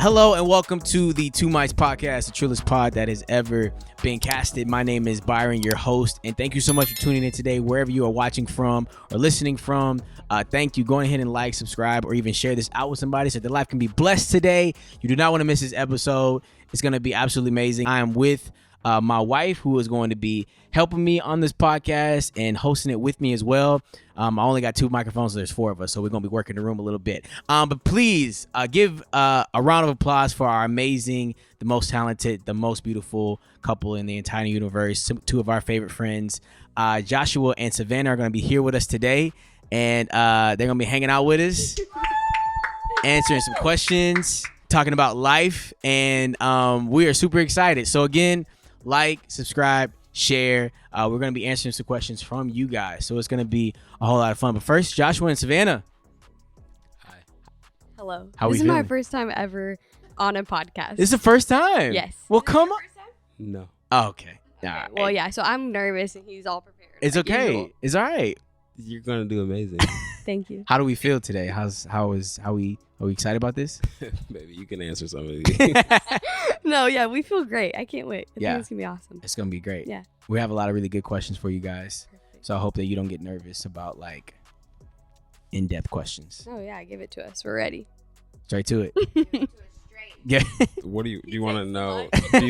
Hello and welcome to the Two Mics Podcast, the truest pod that has ever been casted. My name is Byron, your host, and thank you so much for tuning in today, wherever you are watching from or listening from. Thank you. Go ahead and like, subscribe, or even share this out with somebody so their life can be blessed today. You do not want to miss this episode. It's going to be absolutely amazing. I am with my wife, who is going to be helping me on this podcast and hosting it with me as well. I only got 2 microphones, so there's 4 of us, so we're going to be working the room a little bit. But please give a round of applause for our amazing, the most talented, the most beautiful couple in the entire universe. 2 of our favorite friends, Joshua and Savannah, are going to be here with us today, and they're going to be hanging out with us, answering some questions, talking about life, and we are super excited. So again, like, subscribe, share. We're going to be answering some questions from you guys, so it's going to be a whole lot of fun. But first, Joshua and Savannah. Hi. Hello. How this we is feeling? my first time ever on a podcast. This is the first time? Yes. Well, come on. No. Oh, okay. Okay. Well, yeah, so I'm nervous and he's all prepared. It's like okay. usual. It's all right. You're gonna do amazing. Thank you. How do we feel today? Are we excited about this? Maybe you can answer some of these. No, yeah, we feel great. I can't wait. I Yeah. think it's going to be awesome. It's going to be great. Yeah. We have a lot of really good questions for you guys. Perfect. So I hope that you don't get nervous about like in-depth questions. Oh, yeah, give it to us. We're ready. Straight to it. Yeah. What do you want to know?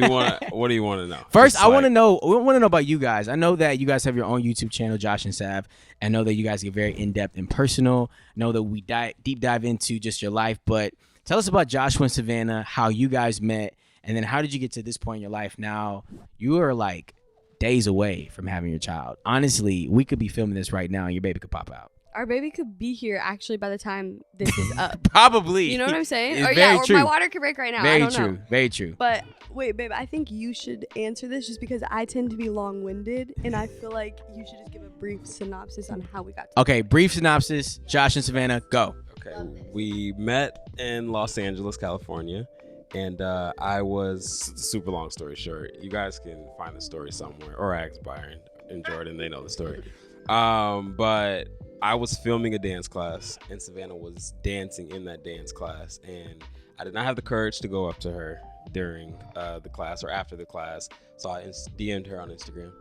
What What do you want to know? First, Just I want to like- know. We want to know about you guys. I know that you guys have your own YouTube channel, Josh&Sav. I know that you guys get very in-depth and personal. I know that we deep dive into just your life. But tell us about Joshua and Savannah, how you guys met, and then how did you get to this point in your life? Now you are like days away from having your child. Honestly, we could be filming this right now, and your baby could pop out. Our baby could be here actually by the time this is up. Probably. You know what I'm saying? It's Or very or true. my water could break right now. I Very don't true. know. Very true. But wait, babe, I think you should answer this just because I tend to be long-winded, and I feel like you should just give a brief synopsis on how we got to Okay, brief synopsis. Josh and Savannah, go. Okay, we met in Los Angeles, California, and I was, super long story short, you guys can find the story somewhere, or ask Byron and Jordan, they know the story. But I was filming a dance class, and Savannah was dancing in that dance class, and I did not have the courage to go up to her during the class or after the class, so I DM'd her on Instagram.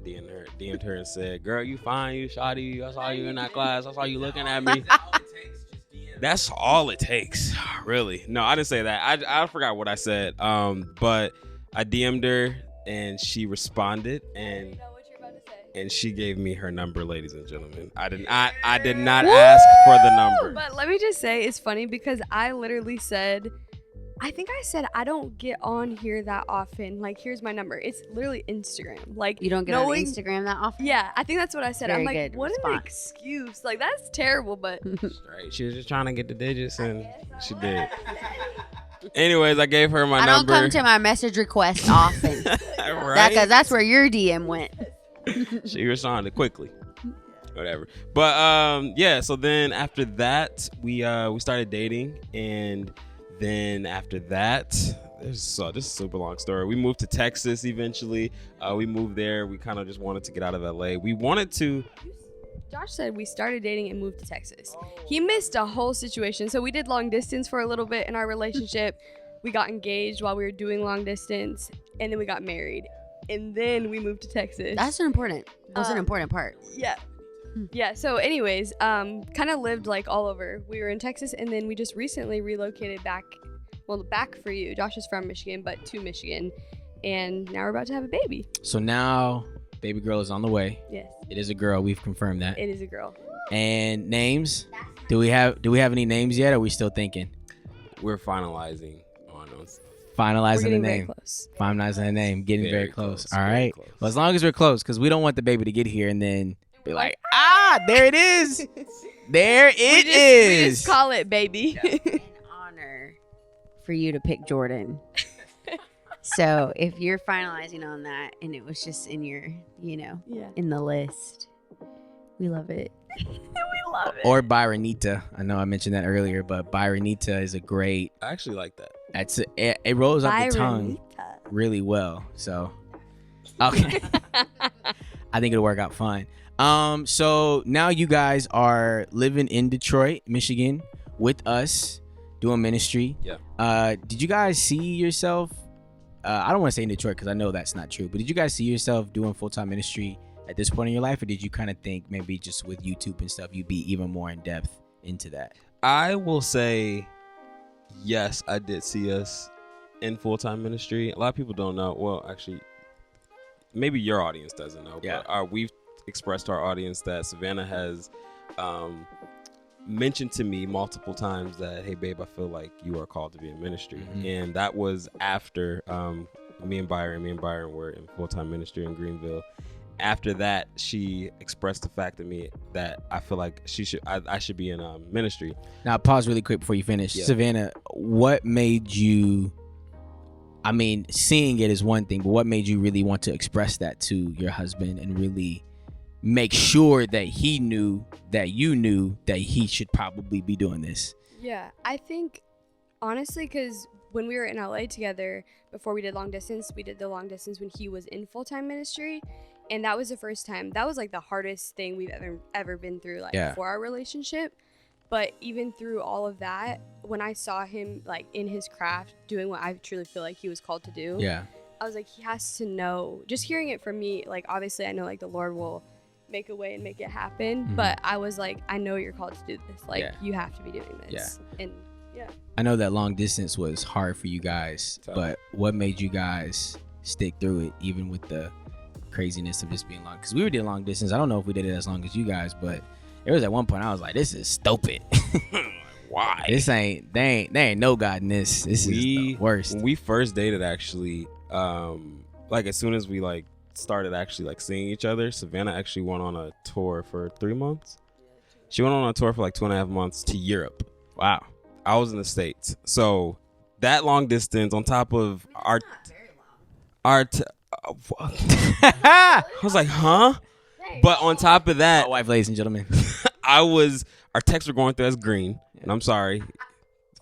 DM'd her and said, "Girl, you fine, you shawty. I saw you in that class. I saw you looking at me." That's all it takes, really. No, I didn't say that. I forgot what I said. But I DM'd her and she responded, and she gave me her number, ladies and gentlemen. I did not ask for the number. But let me just say, it's funny because I literally said, I think I said I don't get on here that often. Like, here's my number. It's literally Instagram. Like, You don't get on Instagram that often? Yeah, I think that's what I said. Very I'm like, good what an response. excuse. Like, that's terrible, but Right. She was just trying to get the digits, and she did. Anyways, I gave her my I number. don't come to my message request often. Right? Because that's where your DM went. She responded quickly. Whatever. But yeah, so then after that, we started dating, and then after that, this is a super long story. We moved to Texas eventually. We moved there. We kind of just wanted to get out of LA. We wanted to. Josh said we started dating and moved to Texas. He missed a whole situation. So we did long distance for a little bit in our relationship. We got engaged while we were doing long distance, and then we got married. And then we moved to Texas. That's an important part. Yeah. Yeah. So anyways, kind of lived like all over. We were in Texas, and then we just recently relocated back for you. Josh is from Michigan, but to Michigan. And now we're about to have a baby. So now, baby girl is on the way. Yes. It is a girl. We've confirmed that. It is a girl. And names? Do we have any names yet? Or are we still thinking? We're finalizing on those. Finalizing We're the getting very name. close. Finalizing the name. Getting very close. All very right. close. Well, as long as we're close, because we don't want the baby to get here and then be like, there it is. There it We is. just call it baby. An honor for you to pick Jordan. So if you're finalizing on that and it was just in your, Yeah. in the list, we love it. We love it. Or Byronita. I know I mentioned that earlier, but Byronita is a great. I actually like that. It rolls off the tongue Byronita. really well. So, okay. I think it'll work out fine. So now you guys are living in Detroit, Michigan with us. doing ministry. Yeah. Did you guys see yourself? I don't want to say in Detroit because I know that's not true. But did you guys see yourself doing full-time ministry at this point in your life, or did you kind of think maybe just with YouTube and stuff you'd be even more in depth into that? I will say, yes, I did see us in full-time ministry. A lot of people don't know. Well, actually, maybe your audience doesn't know. Yeah. But we've expressed to our audience that Savannah has mentioned to me multiple times that, hey, babe, I feel like you are called to be in ministry. Mm-hmm. And that was after me and Byron were in full-time ministry in Greenville. After that, she expressed the fact to me that I feel like I should be in ministry. Now, pause really quick before you finish. Yeah. Savannah, what made you, I mean, seeing it is one thing, but what made you really want to express that to your husband and really make sure that he knew that you knew that he should probably be doing this? Yeah, I think honestly, because when we were in LA together, before we did long distance, we did the long distance when he was in full-time ministry. And that was the first time. That was like the hardest thing we've ever been through, like for our relationship. But even through all of that, when I saw him like in his craft doing what I truly feel like he was called to do, I was like, he has to know. Just hearing it from me, like obviously I know like the Lord will make a way and make it happen. Mm-hmm. But I was like, I know you're called to do this. Like you have to be doing this. And I know that long distance was hard for you guys, but what made you guys stick through it, even with the craziness of just being long? Because we did long distance. I don't know if we did it as long as you guys, but it was at one point I was like, this is stupid. Why? There ain't no God in this. This is the worst. When we first dated, actually, like as soon as we like started actually like seeing each other, Savannah actually went on a tour for 3 months. She went on a tour for like 2.5 months to Europe. Wow. I was in the States. So that long distance on top of I was like, huh? But on top of that, my wife, ladies and gentlemen, our texts were going through as green. And I'm sorry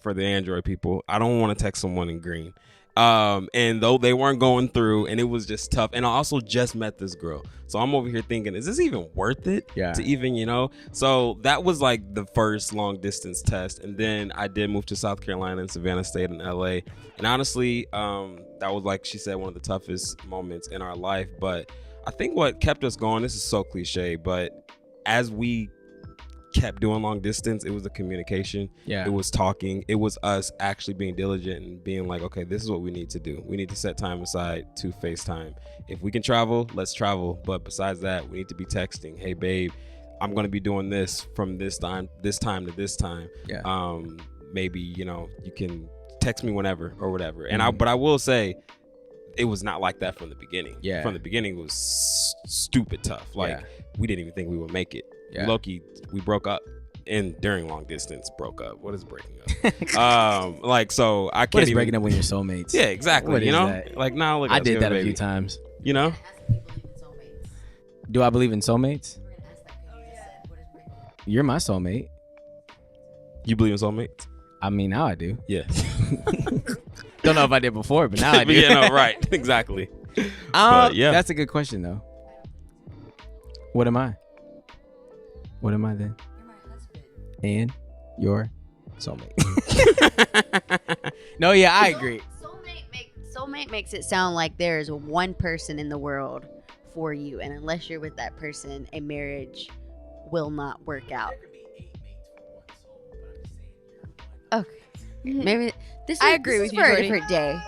for the Android people. I don't want to text someone in green. And though they weren't going through, and it was just tough. And I also just met this girl. So I'm over here thinking, is this even worth it? To even, So that was like the first long distance test. And then I did move to South Carolina, and Savannah stayed in LA. And honestly, that was, like she said, one of the toughest moments in our life. But I think what kept us going, this is so cliche, but as we kept doing long distance, it was the communication. It was talking. It was us actually being diligent and being like, okay, this is what we need to do. We need to set time aside to FaceTime. If we can travel, let's travel. But besides that, we need to be texting. Hey, babe, I'm going to be doing this from this time to this time. Maybe, you can text me whenever or whatever. And but I will say, it was not like that from the beginning. From the beginning, it was stupid tough. Like, we didn't even think we would make it. Loki, we broke up, and during long distance broke up. What is breaking up? So I can't. What is breaking up when you're soulmates? Yeah, exactly. What is that? Like now, look. I did that a few times. Do I believe in soulmates? You're my soulmate. You believe in soulmates? I mean, now I do. Yeah. Don't know if I did before, but now I do. Right. Exactly. That's a good question, though. What am I? What am I then? You're my husband. And your soulmate. No, I agree. Soulmate makes it sound like there is one person in the world for you, and unless you're with that person, a marriage will not work out. Okay. Maybe I agree with you, for a Jordy. different day.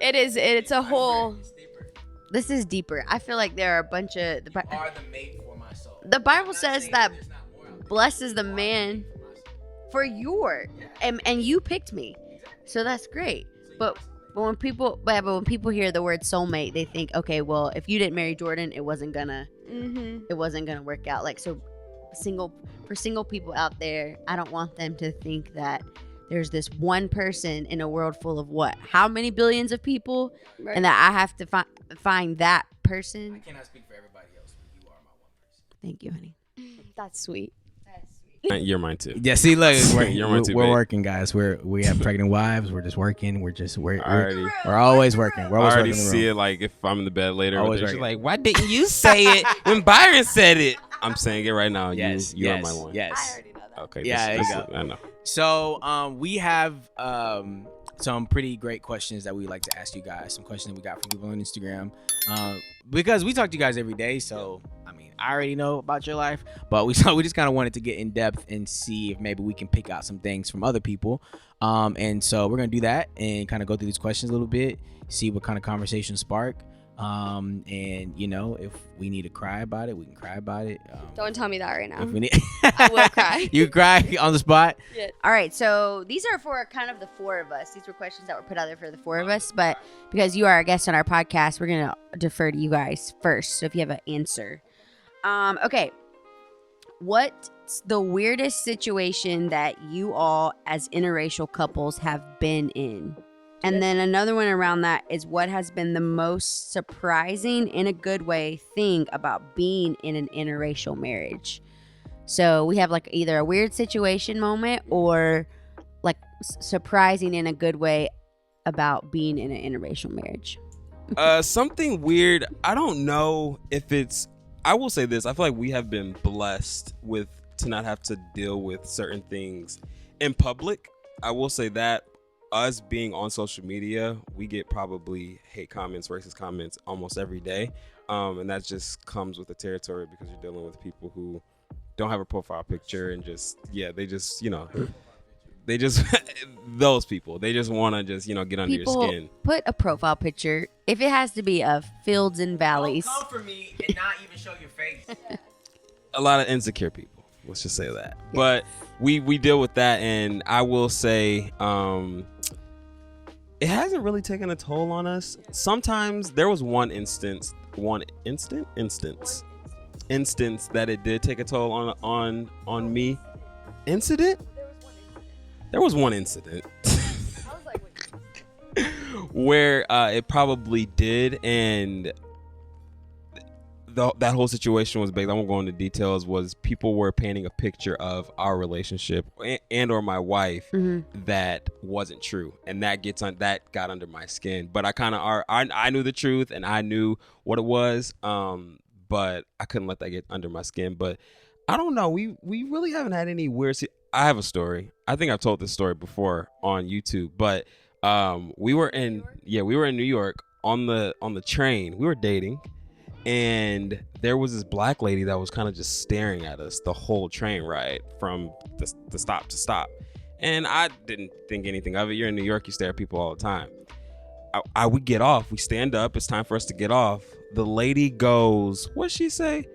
It is. It's a whole. This is deeper. I feel like there are a bunch of Are the mate for my soul. the Bible says that blesses the man for your and you picked me, so that's great. But when people hear the word soulmate, they think, okay, well, if you didn't marry Jordan, it wasn't gonna work out. Like, so single people out there, I don't want them to think that there's this one person in a world full of how many billions of people, Right. and that I have to find that person. I cannot speak for everybody else, but you are my one person. Thank you, honey. That's sweet. You're mine too. Yeah, see, look, You're mine too, we're babe. working, guys. We have pregnant wives. We're just working. We're Already. always working. We're I always already working. see it. Like if I'm in the bed later, Always she's working. like, "Why didn't you say it when Byron said it?" I'm saying it right now. Yes, you yes, are my one. yes. already know that. Okay. Yeah, there you go. I know. So we have some pretty great questions that we like to ask you guys. Some questions that we got from people on Instagram. Because we talk to you guys every day, so I mean, I already know about your life, but we just kind of wanted to get in depth and see if maybe we can pick out some things from other people. And so we're gonna do that and kind of go through these questions a little bit, see what kind of conversation spark. And you know, if we need to cry about it, we can cry about it. Don't tell me that right now. If we need I will cry. You cry on the spot. Yeah. All right, so these are for kind of the four of us. These were questions that were put out there for the four of us, but because you are a guest on our podcast, we're gonna defer to you guys first. So if you have an answer, okay, what's the weirdest situation that you all as interracial couples have been in? And then another one around that is what has been the most surprising, in a good way, thing about being in an interracial marriage. So we have like either a weird situation moment or like surprising in a good way about being in an interracial marriage. Something weird. I don't know if it's. I will say this. I feel like we have been blessed to not have to deal with certain things in public. I will say that. Us being on social media, we get probably hate comments, racist comments almost every day. And that just comes with the territory because you're dealing with people who don't have a profile picture and those people, they just want to just, get under your skin. Put a profile picture, if it has to be of fields and valleys. Don't come for me and not even show your face. A lot of insecure people. Let's just say that. But we deal with that, and I will say it hasn't really taken a toll on us. Sometimes there was one instance that it did take a toll on me. Incident? There was one incident. I was like, wait. Where it probably did, and that whole situation was big. I won't go into details. Was people were painting a picture of our relationship and or my wife that wasn't true, and that got under my skin. But I knew the truth and I knew what it was, but I couldn't let that get under my skin. But I don't know. We really haven't had any weird. I have a story. I think I've told this story before on YouTube, but we were in New York on the train. We were dating. And there was this black lady that was kind of just staring at us the whole train ride from the stop to stop. And I didn't think anything of it. You're in New York, you stare at people all the time. We get off. We stand up. It's time for us to get off. The lady goes, what'd she say?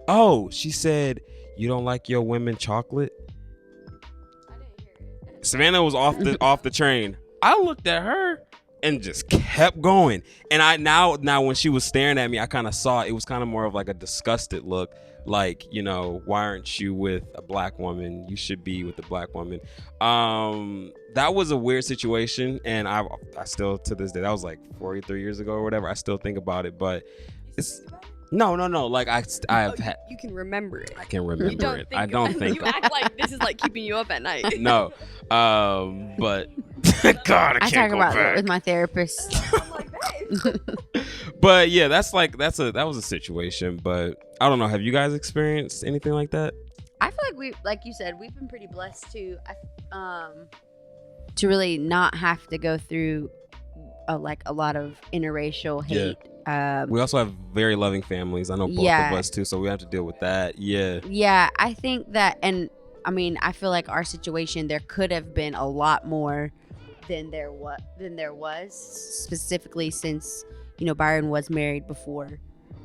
Oh, she said, "You don't like your women chocolate?" I didn't hear it. Savannah was off the train. I looked at her and just kept going. And I now when she was staring at me, I kind of saw it was kind of more of like a disgusted look, like, why aren't you with a black woman? You should be with a black woman. That was a weird situation, and I still, to this day, that was like 43 years ago or whatever. I still think about it, but it's no. Like I've had. You can remember it. I can remember it. I Think don't about it. think. You act like this is like keeping you up at night. No. But God, I talk can't go about back. it with my therapist. I'm like, that. But yeah, that was a situation. But I don't know. Have you guys experienced anything like that? I feel like like you said, we've been pretty blessed to really not have to go through a lot of interracial hate. We also have very loving families. I know both of us too, so we have to deal with that. Yeah, I think that, and I mean, I feel like our situation, there could have been a lot more than there was, specifically since Byron was married before,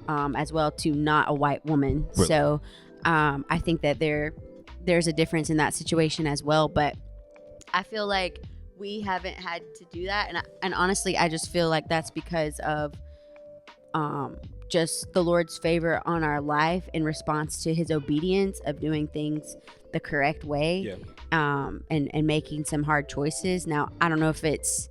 as well, to not a white woman. Really? So I think that there's a difference in that situation as well. But I feel like we haven't had to do that, and honestly, I just feel like that's because of just the Lord's favor on our life in response to His obedience of doing things the correct way, and making some hard choices. Now, I don't know if it's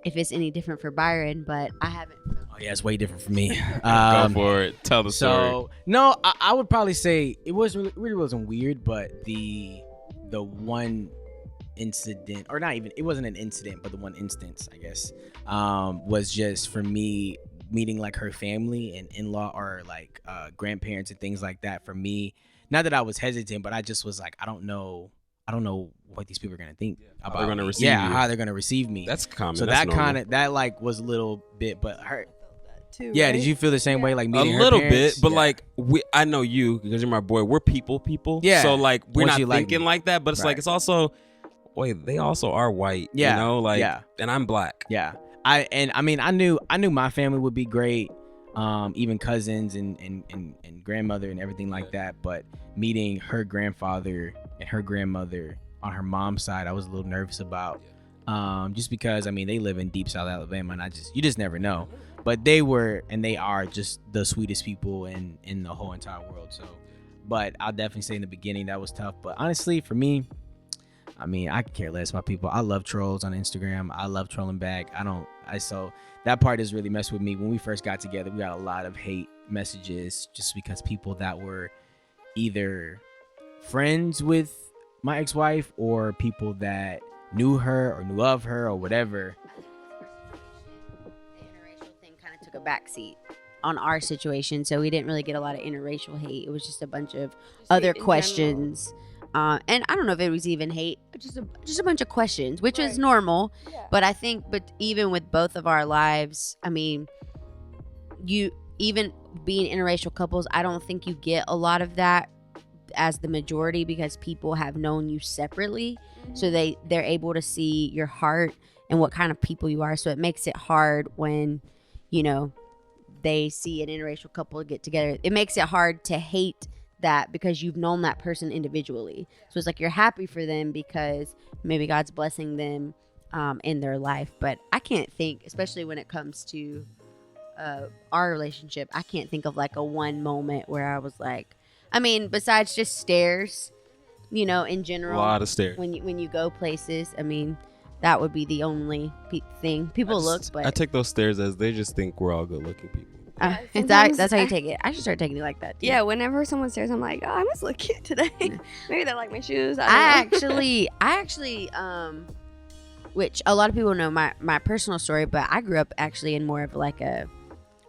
any different for Byron, but I haven't. Oh yeah, it's way different for me. Go for it. Tell the story. So no, I would probably say it really wasn't weird, but the one incident, or not even, it wasn't an incident, but the one instance, I guess, was just for me meeting like her family and in-law or like grandparents and things like that. For me, not that I was hesitant, but I just was like, I don't know what these people are gonna think How about they're gonna me. receive you. How they're gonna receive me. That's common. So That's that normal. kind of that like was a little bit, but her. Too, Yeah, right? did you feel the same way? Like A meeting her little parents? bit, but Yeah. like I know you because you're my boy. We're people. Yeah. So like we're Once not you like thinking me. like that, but it's Right. like it's also, wait, they also are white. Yeah. You know, like, Yeah. and I'm black. Yeah, I knew my family would be great, even cousins and grandmother and everything like that. But meeting her grandfather and her grandmother on her mom's side, I was a little nervous about, just because they live in deep South Alabama, and you just never know. But they were and they are just the sweetest people in the whole entire world. So, but I'll definitely say in the beginning that was tough. But honestly, for me, I could care less about people. I love trolls on Instagram. I love trolling back. So that part has really messed with me. When we first got together, we got a lot of hate messages just because people that were either friends with my ex-wife or people that knew her or knew of her or whatever. The interracial thing kind of took a backseat on our situation, so we didn't really get a lot of interracial hate. It was just a bunch of other in questions. And I don't know if it was even hate, just a bunch of questions, which is Right. normal. Yeah. But I think, even with both of our lives, you even being interracial couples, I don't think you get a lot of that as the majority because people have known you separately, so they're able to see your heart and what kind of people you are. So it makes it hard when they see an interracial couple get together. It makes it hard to hate that because you've known that person individually. So it's like you're happy for them because maybe God's blessing them in their life. But I can't think, especially when it comes to our relationship, I can't think of like a one moment where I was like, besides just stares, in A general, lot of stairs. when you go places, that would be the only thing people look. But I take those stares as they just think we're all good-looking people. Yeah, that's how you sometimes take it. I should start taking it like that too. Yeah, whenever someone stares, I'm like, oh, I must look cute today. Yeah. Maybe they like my shoes. I don't know. actually, which a lot of people know my personal story, but I grew up actually in more of like a,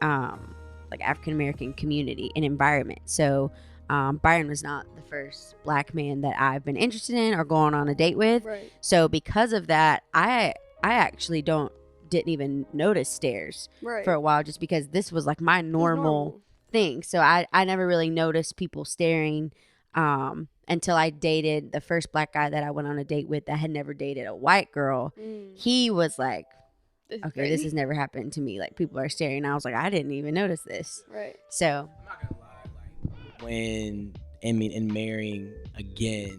like African American community and environment. So, Byron was not the first black man that I've been interested in or going on a date with. Right. So because of that, I actually didn't even notice stares Right. for a while, just because this was like my It's normal thing. So I never really noticed people staring until I dated the first black guy that I went on a date with that had never dated a white girl. He was like, This is okay, crazy. this has never happened to me. Like, people are staring. I was like, I didn't even notice this. Right. So I'm not gonna lie, like when in marrying again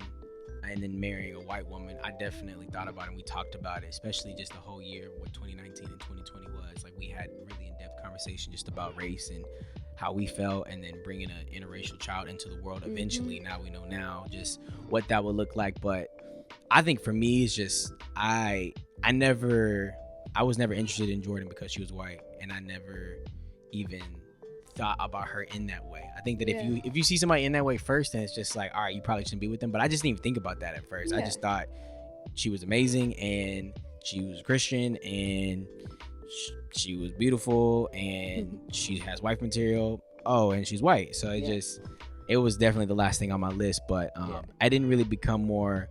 and then marrying a white woman, I definitely thought about it and we talked about it, especially just the whole year, what 2019 and 2020 was. Like, we had really in-depth conversation just about race and how we felt, and then bringing an interracial child into the world eventually. Now we know just what that would look like. But I think for me, it's just I was never interested in Jordan because she was white, and I never even thought about her in that way. I think that if you see somebody in that way first, then it's just like, all right, you probably shouldn't be with them. But I just didn't even think about that at first. I Yeah. just thought she was amazing, and she was Christian, and she was beautiful, and she has wife material. Oh, and she's white. So it was definitely the last thing on my list. But I didn't really become more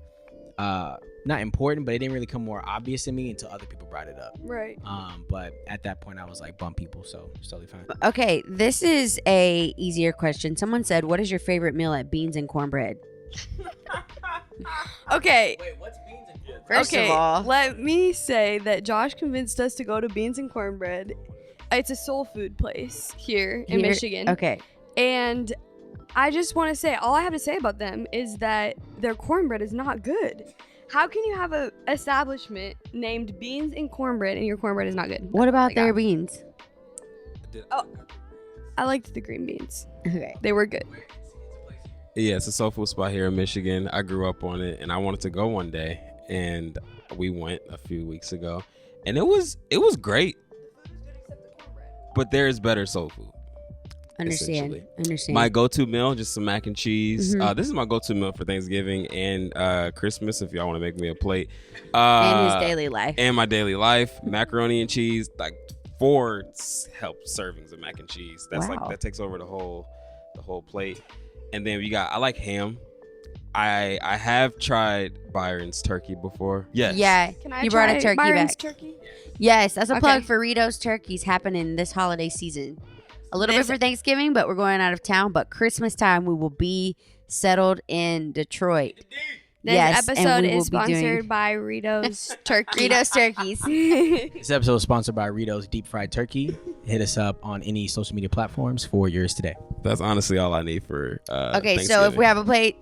not important, but it didn't really come more obvious to me until other people brought it up. Right. But at that point I was like, bump people, so it's totally fine. okay, this is a easier question. Someone said, what is your favorite meal at Beans and Cornbread? Okay. Wait, what's beans and cornbread? First okay, of all, let me say that Josh convinced us to go to Beans and Cornbread. It's a soul food place here in Michigan. Okay. And I just want to say, all I have to say about them is that their cornbread is not good. How can you have a establishment named Beans and Cornbread and your cornbread is not good? What about Like, their beans? I liked the green beans. Okay. They were good. Yeah, it's a soul food spot here in Michigan. I grew up on it, and I wanted to go one day, and we went a few weeks ago, and it was great. But there is better soul food. Understand. My go-to meal, just some mac and cheese. Mhm. This is my go-to meal for Thanksgiving and Christmas, if y'all want to make me a plate. and his daily life. And my daily life, macaroni and cheese, like 4 servings of mac and cheese. That's Wow. like that takes over the whole plate. And then I like ham. I have tried Byron's turkey before. Yes. Yeah. Can I He brought a try turkey Byron's back. turkey? Yes, that's a Okay. plug for Rito's turkeys happening this holiday season. A little bit for Thanksgiving, but we're going out of town. But Christmas time, we will be settled in Detroit. This Yes, episode and we will is be doing- sponsored by Rito's Turkey. Rito's turkeys. This episode is sponsored by Rito's Deep Fried Turkey. Hit us up on any social media platforms for yours today. That's honestly all I need for Okay, so if we have a plate,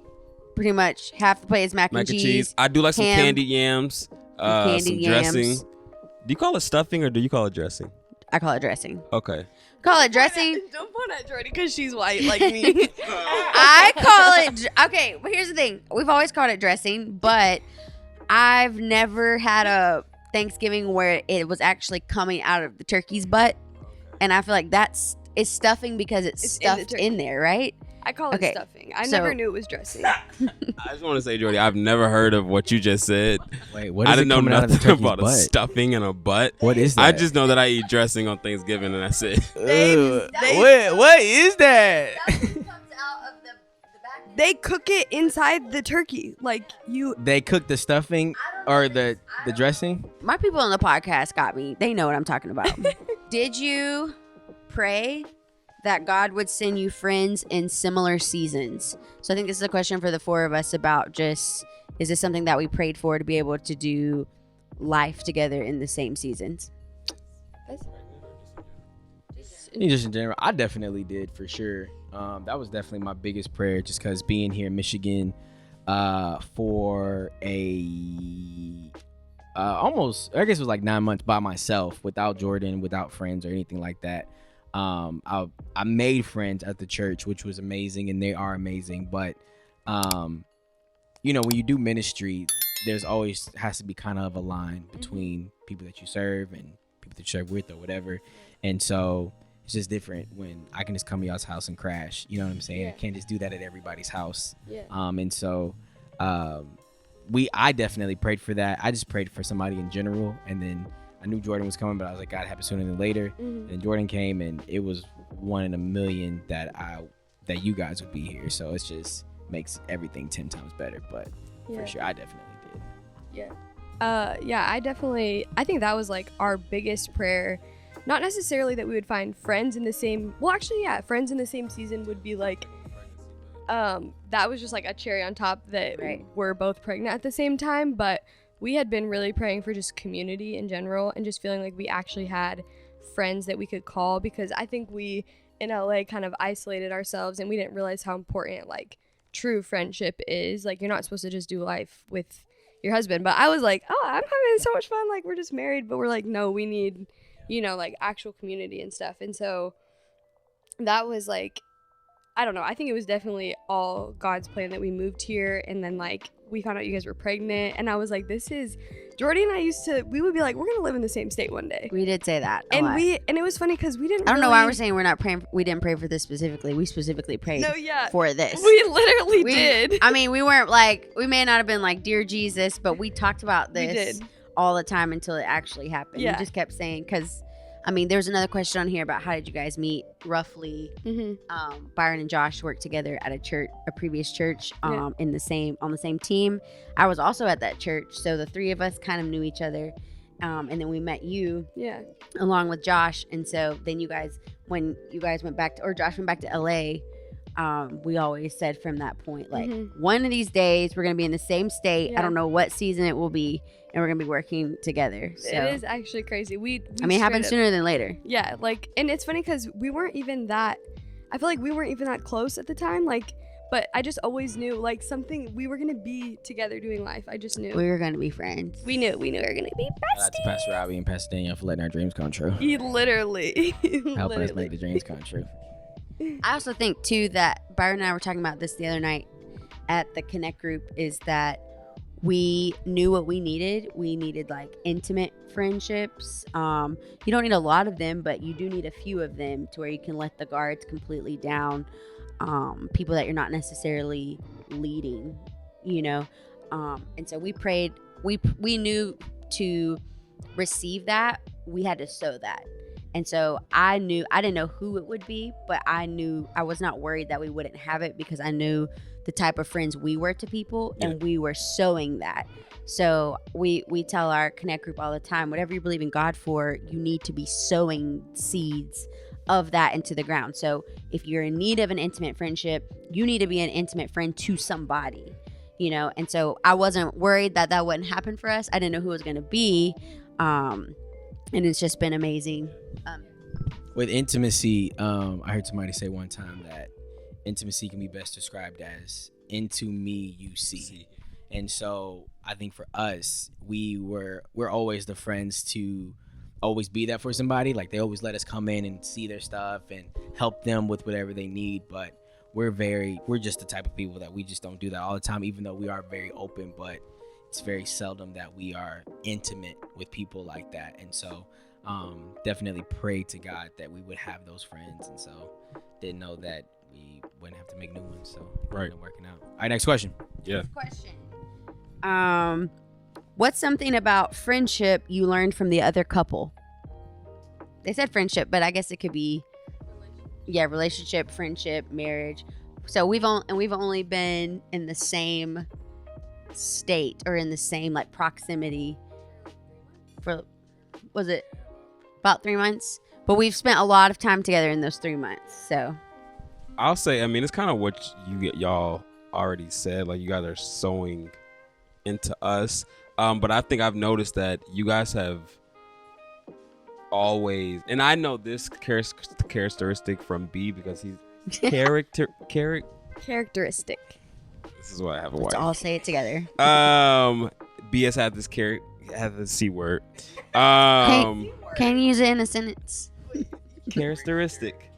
pretty much half the plate is mac and cheese. I do like some ham, candied yams, candied some yams. dressing. Do you call it stuffing or do you call it dressing? I call it dressing. Okay. Call it dressing. Don't point at Jordy because she's white like me. I call it. Okay, well, here's the thing. We've always called it dressing, but I've never had a Thanksgiving where it was actually coming out of the turkey's butt, and I feel like it's stuffing because it's It's in the stuffed turkey. in there, right? I call it Okay, stuffing. I so- never knew it was dressing. I just want to say, Jordy, I've never heard of what you just said. Wait, what I is it didn't know coming out of the nothing turkey's about a butt? stuffing and a butt. What is that? I just know that I eat dressing on Thanksgiving and that's it. What is that? They cook it inside the turkey. Like you. They cook the stuffing or the dressing? My people on the podcast got me. They know what I'm talking about. Did you pray that God would send you friends in similar seasons? So I think this is a question for the four of us about just, is this something that we prayed for to be able to do life together in the same seasons? Just in general, I definitely did for sure. That was definitely my biggest prayer, just because being here in Michigan for almost, I guess it was like 9 months by myself, without Jordan, without friends or anything like that. I made friends at the church, which was amazing, and they are amazing. But when you do ministry, there's always has to be kind of a line between people that you serve and people that you serve with or whatever. And so it's just different when I can just come to y'all's house and crash. You know what I'm saying? Yeah. I can't just do that at everybody's house. Yeah. And so I definitely prayed for that. I just prayed for somebody in general, and then I knew Jordan was coming, but I was like, God, happen sooner than later. Mhm. And Jordan came, and it was 1 in a million that you guys would be here. So it's just makes everything 10 times better. But Yeah. for sure, I definitely did. I think that was like our biggest prayer. Not necessarily that we would find friends in the same, friends in the same season would be like, that was just like a cherry on top that we're both pregnant at the same time. But we had been really praying for just community in general and just feeling like we actually had friends that we could call, because I think we in LA kind of isolated ourselves and we didn't realize how important like true friendship is. Like, you're not supposed to just do life with your husband. But I was like, oh, I'm having so much fun. Like, we're just married, but we're like, no, we need, like actual community and stuff. And so that was like, I don't know. I think it was definitely all God's plan that we moved here. And then like we found out you guys were pregnant. And I was like, Jordy and I we would be like, we're going to live in the same state one day. We did say that. And it was funny because we didn't I don't know why we're saying we're not praying. We didn't pray for this specifically. We specifically prayed for this. We literally did. I mean, we weren't like, we may not have been like, dear Jesus, but we talked about this We did. all the time until it actually happened. Yeah. We just kept saying, because I mean, there's another question on here about how did you guys meet roughly. Mm-hmm. Byron and Josh worked together at a previous church Yeah. on the same team. I was also at that church, so the three of us kind of knew each other. And then we met you Yeah. along with Josh, and so then when you guys went back or Josh went back to LA, we always said from that point, like, one of these days we're gonna be in the same state. Yeah. I don't know what season it will be, and we're gonna be working together. So It is actually crazy. We I mean, it happens straight up- sooner than later. Yeah, like, and it's funny because we weren't even that. I feel like we weren't even that close at the time. Like, but I just always knew like we were gonna be together doing life. I just knew. We were gonna be friends. We knew we were gonna be Shout out to Pastor Robbie and Pastor Daniel for letting our dreams come true. He literally Helping us make the dreams come true. I also think too that Byron and I were talking about this the other night at the Connect group, is that we knew what we needed. We needed like intimate friendships. You don't need a lot of them, but you do need a few of them to where you can let the guards completely down. People that you're not necessarily leading, and so we prayed. We knew to receive that, we had to sow that. And so I didn't know who it would be, but I was not worried that we wouldn't have it because I knew the type of friends we were to people, and we were sowing that. So we tell our Connect group all the time, whatever you believe in God for, you need to be sowing seeds of that into the ground. So if you're in need of an intimate friendship, you need to be an intimate friend to somebody, you know? And so I wasn't worried that wouldn't happen for us. I didn't know who it was going to be. And it's just been amazing. With intimacy, I heard somebody say one time that intimacy can be best described as into me you see. And so I think for us, we're always the friends to always be that for somebody. Like, they always let us come in and see their stuff and help them with whatever they need. But we're just the type of people that we just don't do that all the time, even though we are very open. But it's very seldom that we are intimate with people like that. And so definitely pray to God that we would have those friends. And so didn't know that we wouldn't have to make new ones. So right, working out. All right, next question. Yeah. Question. What's something about friendship you learned from the other couple? They said friendship, but I guess it could be relationship, friendship, marriage. So we've only been in the same state or in the same like proximity for, was it about 3 months? But we've spent a lot of time together in those 3 months. So I'll say, I mean, it's kind of what y'all already said. Like, you guys are sowing into us. But I think I've noticed that you guys have always, and I know this characteristic from B because he's characteristic. This is why I have a wife. Let's all say it together. B has had this had the C word. Can you use it in a sentence? Characteristic.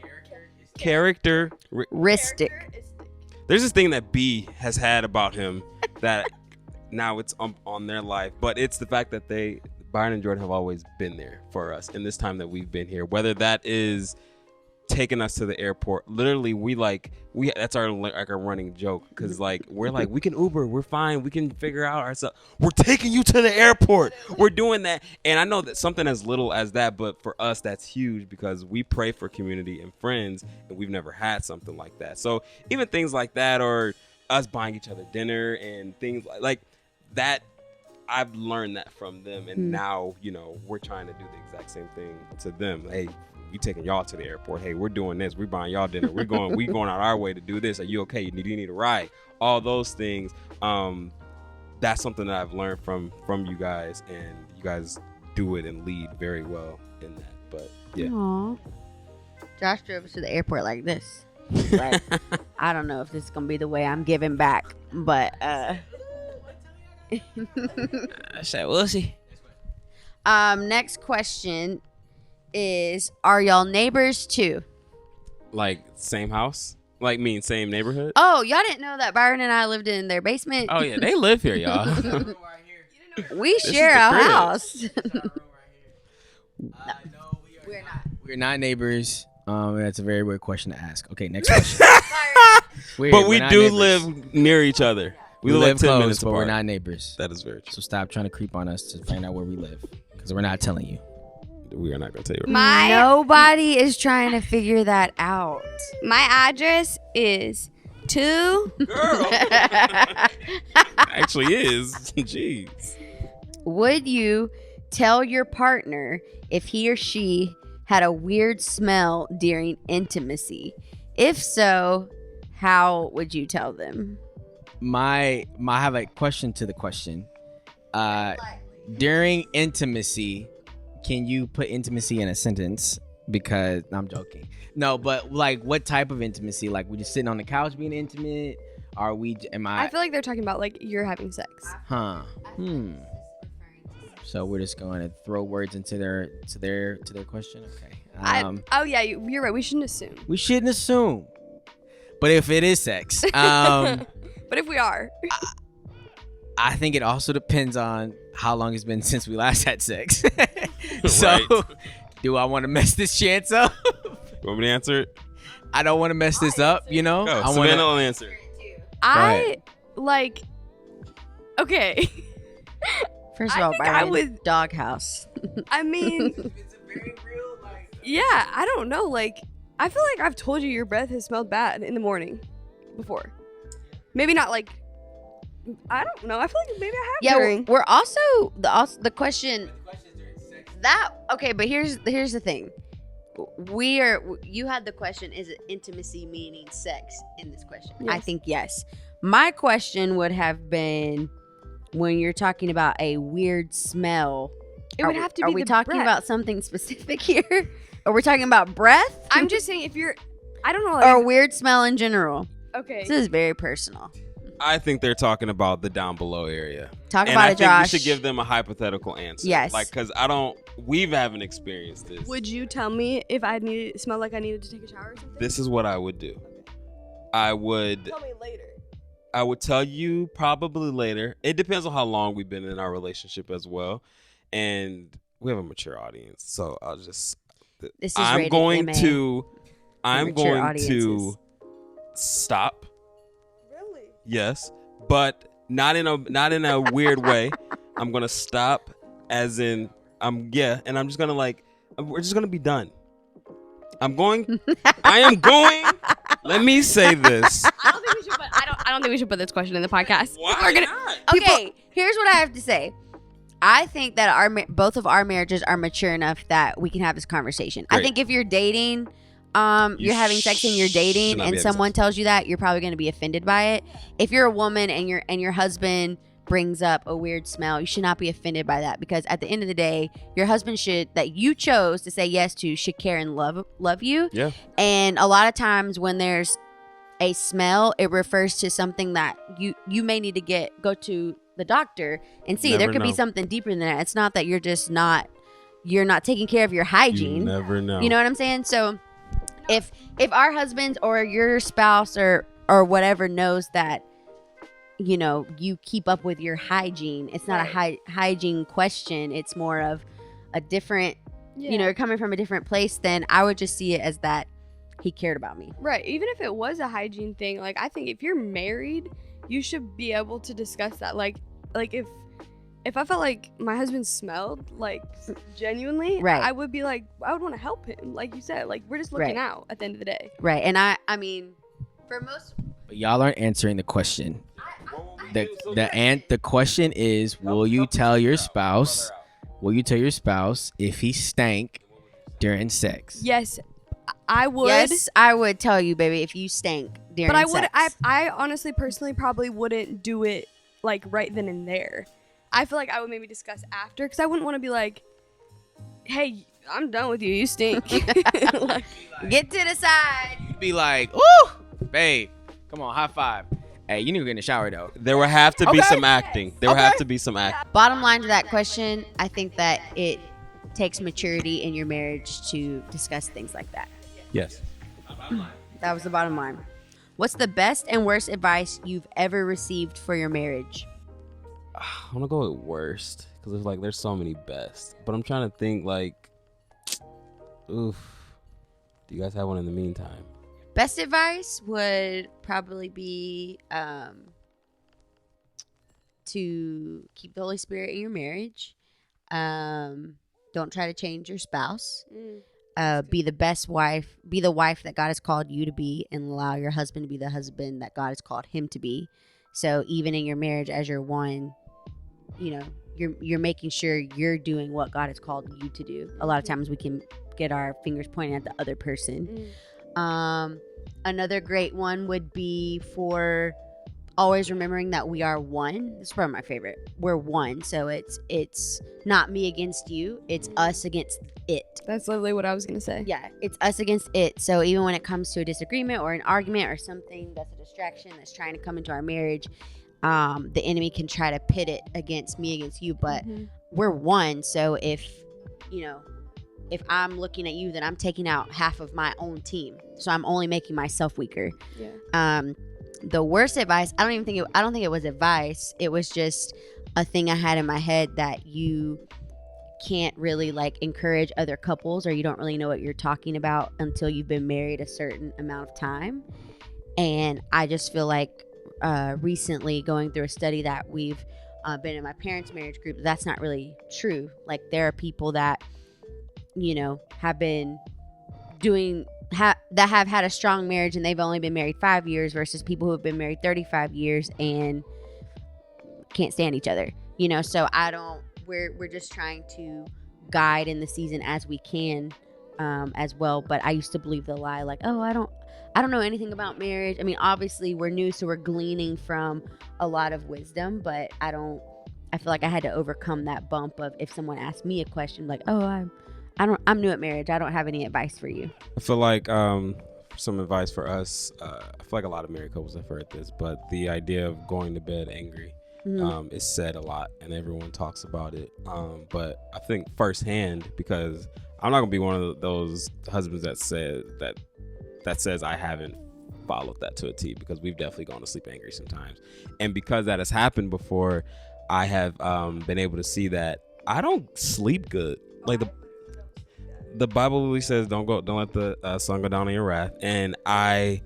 There's this thing that B has had about him that now it's on their life, but it's the fact that Byron and Jordan have always been there for us in this time that we've been here, whether that is taking us to the airport. Literally, we that's our running joke, because we're like, we can Uber, we're fine, we can figure out ourselves. We're taking you to the airport. We're doing that. And I know that something as little as that, but for us that's huge because we pray for community and friends, and we've never had something like that. So even things like that, or us buying each other dinner and things like that, I've learned that from them, and now we're trying to do the exact same thing to them. Hey, we taking y'all to the airport. Hey, we're doing this. We're buying y'all dinner. We going out our way to do this. Are you okay? You need a ride? All those things. That's something that I've learned from you guys, and you guys do it and lead very well in that. But yeah. Aww. Josh drove us to the airport like this. Right. I don't know if this is gonna be the way I'm giving back, but I said, we'll see. Next question is, are y'all neighbors too? Like same house? Like same neighborhood? Oh, y'all didn't know that Byron and I lived in their basement? Oh yeah, they live here, y'all. We share a house. We're not neighbors. That's a very weird question to ask. Okay, next question. But we do live near each other. We live like 10 close, minutes but apart. we're not neighbors. That is very true. So stop trying to creep on us to find out where we live, because we're not telling you. We are not going to tell you. Nobody is trying to figure that out. My address is 2. Girl. Actually is. Jeez. Would you tell your partner if he or she had a weird smell during intimacy? If so, how would you tell them? I have a question to the question. During intimacy, can you put intimacy in a sentence? Because I'm joking. No, but what type of intimacy? Like, we just sitting on the couch being intimate? I feel like they're talking about you're having sex. Huh. So we're just going to throw words into their question. Okay. Yeah, you're right. We shouldn't assume. We shouldn't assume. But if it is sex, but if we are, I think it also depends on how long it's been since we last had sex. So, do I want to mess this chance up? You want me to answer it? I don't want to mess this up, Go, Savannah will answer. Okay. First of all, Byron, doghouse. I mean, it's a very real, Yeah, I don't know. Like, I feel like I've told you your breath has smelled bad in the morning before. Maybe not like, I don't know. I feel like maybe I have Yeah, during. we're also the question that okay, but here's the thing. You had the question, is it intimacy meaning sex in this question? Yes. I think yes. My question would have been when you're talking about a weird smell. It would have to be Are we the talking breath. about something specific here? Are we talking about breath? I'm just saying if you're, I don't know. or a Like, weird smell in general. okay. This is very personal. I think they're talking about the down below area. Talk And about I it, think Josh. we should give them a hypothetical answer. Yes. Like, because we haven't experienced this. Would you tell me if I smelled like I needed to take a shower or something? This is what I would do. I would Tell me later. tell you probably later. It depends on how long we've been in our relationship as well. And we have a mature audience. So I'll just This is I'm rated going MA. to mature audiences. stop. Really? Yes, but not in a weird way. I'm gonna stop, as in and I'm just gonna we're just gonna be done. I am going. Let me say this. I don't think we should put. I don't think we should put this question in the podcast. Why We're gonna. not? Okay, here's what I have to say. I think that both of our marriages are mature enough that we can have this conversation. I Great. think if you're dating, you're having sex and you're should dating, not and be having someone sex. tells you that, you're probably going to be offended by it. If you're a woman and your husband brings up a weird smell, you should not be offended by that, because at the end of the day, your husband that you chose to say yes to should care and love you. Yeah. And a lot of times when there's a smell, it refers to something that you may need to go to the doctor and see. Never There could be know. something deeper than that. It's not that you're not taking care of your hygiene. You never know. You know what I'm saying? So if our husbands or your spouse or whatever knows that, you know, you keep up with your hygiene, it's not a hygiene question. It's more of a different, Yeah. you know, you're coming from a different place, then I would just see it as that he cared about me. Right. Even if it was a hygiene thing, like I think if you're married, you should be able to discuss that. Like if I felt like my husband smelled like genuinely, Right. I would be like, I would want to help him. Like you said, like we're just looking Right. out at the end of the day. Right. And I mean, for most, But y'all aren't answering the question. The question is, will you tell your spouse if he stank during sex? Yes, I would. yes, I would tell you, baby, if you stank during but I would. sex. I honestly, personally, probably wouldn't do it like right then and there. I feel like I would maybe discuss after, because I wouldn't want to be like, "Hey, I'm done with you. You stink." Like, Get to the side. You'd be like, ooh, babe, come on, high five. Hey, you need to get in the shower though. There would have to be Okay. some acting. There would Okay. have to be some acting. Bottom line to that question, I think that it takes maturity in your marriage to discuss things like that. Yes. That was the bottom line. What's the best and worst advice you've ever received for your marriage? I want to go with worst because there's so many best, but I'm trying to think oof. Do you guys have one in the meantime? Best advice would probably be to keep the Holy Spirit in your marriage. Don't try to change your spouse. Be the best wife. Be the wife that God has called you to be, and allow your husband to be the husband that God has called him to be. So even in your marriage, as you're one, you know, you're making sure you're doing what God has called you to do. A lot of times we can get our fingers pointing at the other person. Another great one would be for always remembering that we are one. This is probably my favorite. We're one, so it's not me against you. It's us against it. that's literally what I was gonna say. Yeah, it's us against it. So even when it comes to a disagreement or an argument or something that's a distraction that's trying to come into our marriage, the enemy can try to pit it against me against you, but we're one. So if I'm looking at you, then I'm taking out half of my own team. So I'm only making myself weaker. Yeah. The worst advice, I don't think it was advice. It was just a thing I had in my head that you can't really encourage other couples, or you don't really know what you're talking about until you've been married a certain amount of time. And I just feel like recently going through a study that we've been in my parents' marriage group, that's not really true. Like there are people that, have been that have had a strong marriage and they've only been married 5 years versus people who have been married 35 years and can't stand each other. So we're just trying to guide in the season as we can, as well. But I used to believe the lie, like, oh, I don't know anything about marriage. I mean, obviously we're new, so we're gleaning from a lot of wisdom, but I feel like I had to overcome that bump of, if someone asked me a question like, oh, I'm new at marriage, I don't have any advice for you. I feel like some advice for us, I feel like a lot of married couples have heard this, but the idea of going to bed angry is said a lot and everyone talks about it. But I think firsthand, because I'm not gonna be one of those husbands that says I haven't followed that to a T, because we've definitely gone to sleep angry sometimes. And because that has happened before, I have been able to see that I don't sleep good. Like the Bible really says, don't let the sun go down on your wrath. And I